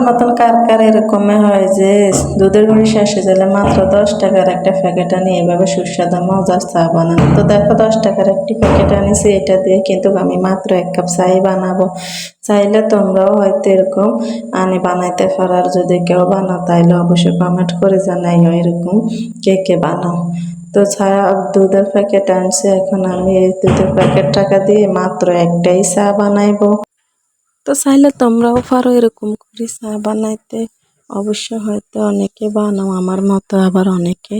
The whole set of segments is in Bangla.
মতন কার কার এরকমই হয় যে দুধের গুঁড়ি শেষ হয়ে গেলে মাত্র 10 টাকার একটা প্যাকেট আনি এইভাবে সুস্বাদু মজার চা বানানো। তো দেখো 10 টাকার একটি প্যাকেট আনিছি, এটা দিয়ে কিন্তু আমি মাত্র 1 কাপ চাই বানাবো। চাইলে তোমরাও হয়তো এরকম আনি বানাইতে পারার, যদি কেউ বানাও তাইলে অবশ্যই কমেন্ট করে জানাইও এরকম কে কে বানাও। তো ছায়া দুধের প্যাকেট আনছি, এখন আমি এই দুধের প্যাকেট টাকা দিয়ে মাত্র একটাই চা বানাইবো। তো চাইলে তোমরাও পারো এরকম করে চা বানাইতে, অবশ্য হয়তো অনেকে বানাও আমার মতো, আবার অনেকে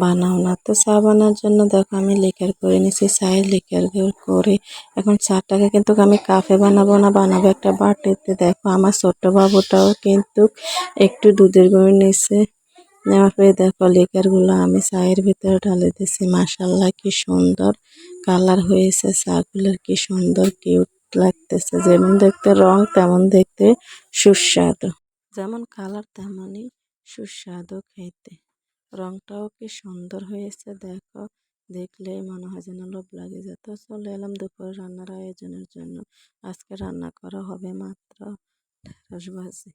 বানাও না। তো চা বানার জন্য দেখো আমি লিকার করে নিছি, চায়ের লিকার করে এখন চাটাকে কিন্তু আমি কাপে বানাবো না, বানাবো একটা বাটিতে। দেখো আমার ছোট্ট বাবুটাও কিন্তু একটু দুধের গুঁড়ি নিছে, নেওয়ার পরে দেখো লিকারগুলো আমি চায়ের ভিতরে ঢালে দিছি। মাশাল্লাহ কি সুন্দর কালার হয়েছে, চাগুলোর কি সুন্দর কিউট লাগতেছে, যেমন দেখতে রং তেমন দেখতে সুস্বাদু, যেমন কালার তেমনই সুস্বাদু খেতে। রংটাও কি সুন্দর হয়েছে দেখো, দেখলেই মনে হয় যেন লোভ লাগে যেত। চলে এলাম দুপুর রান্নার আয়োজনের জন্য। আজকে রান্না করা হবে মাত্র ঢেঁড়স ভাজি।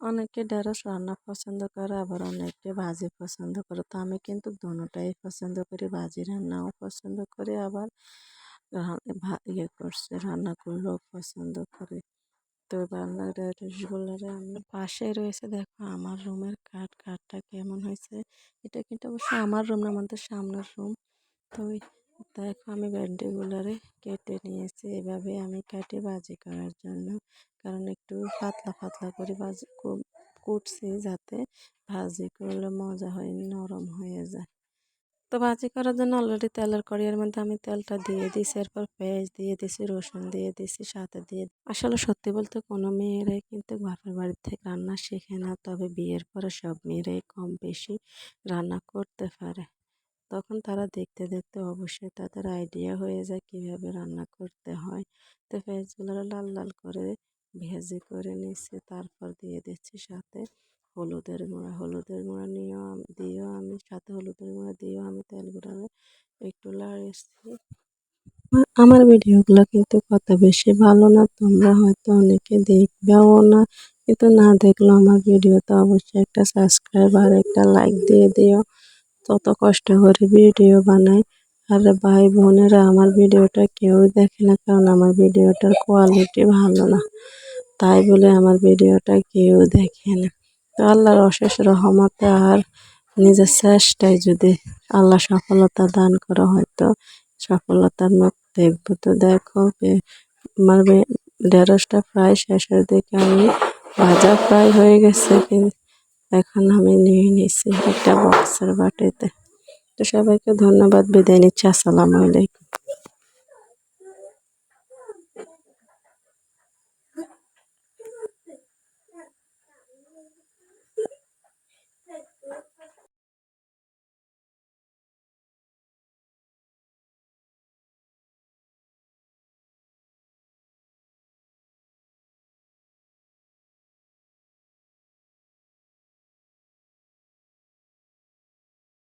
অনেকে ঢেঁড়স রান্না পছন্দ করে, আবার অনেকে ভাজি পছন্দ করে। তো আমি কিন্তু দুটোটাই পছন্দ করি, ভাজি রান্নাও পছন্দ করি, আবার রান্না করলেও পছন্দ করি। তো রান্নার ঢেঁড়সগুলোরে আমি পাশেই রয়েছে দেখো আমার রুমের কাঠটা কেমন হয়েছে। এটা কিন্তু অবশ্য আমার রুম না, আমাদের সামনের রুম। তো দেখো আমি ভেন্ডিগুলোরে কেটে নিয়েছি, এভাবে আমি কাটি ভাজি করার জন্য, কারণ একটু পাতলা পাতলা করে ভাজি কুটছি যাতে ভাজি করলে মজা হয়, নরম হয়ে যায়। তো ভাজি করার জন্য অলরেডি তেলের কড়াইয়ের মধ্যে আমি তেলটা দিয়ে দিয়েছি, এরপর পেঁয়াজ দিয়ে দিয়েছি, রসুন দিয়ে দিয়েছি, সাথে দিয়ে আসলে সত্যি বলতে কোনো মেয়েরাই কিন্তু বাপের বাড়ির থেকে রান্না শেখে না, তবে বিয়ের পরে সব মেয়েরাই কম বেশি রান্না করতে পারে। তখন তারা দেখতে দেখতে অবশ্যই তাদের আইডিয়া হয়ে যায় কিভাবে রান্না করতে হয়। তো পেঁয়াজগুলো লাল লাল করে ভেজে করে নিচ্ছি, তারপর দিয়ে দিচ্ছি সাথে হলুদের গুঁড়া দিয়েও আমি সাথে হলুদের গুঁড়া দিয়েও আমি তেলগুলো একটু লাড়িয়েছি। আমার ভিডিওগুলো কিন্তু কত বেশি ভালো না, তোমরা হয়তো অনেকে দেখবেও না, কিন্তু না দেখলেও আমার ভিডিওতে অবশ্যই একটা সাবস্ক্রাইব আর একটা লাইক দিয়ে দিও। তত কষ্ট করে ভিডিও বানাই, আর ভাই বোনেরা আমার ভিডিওটা কেউ দেখে না, কারণ আমার ভিডিওটার কোয়ালিটি ভালো না, তাই বলে আমার ভিডিওটা কেউ দেখে না। তো আল্লাহর অশেষ রহমতে আর নিজের চেষ্টায় যদি আল্লাহ সফলতা দান করা, হয়তো সফলতার মুখ দেখবো। তো দেখো আমার ঢেঁড়সটা প্রায় শেষের দিকে, আমি ভাজা প্রায় হয়ে গেছে, কিন্তু এখন আমি নিয়ে নিছি একটা বক্সের বাটিতে। তো সবাইকে ধন্যবাদ, বিদায় নিচ্ছি, আসসালামু আলাইকুম।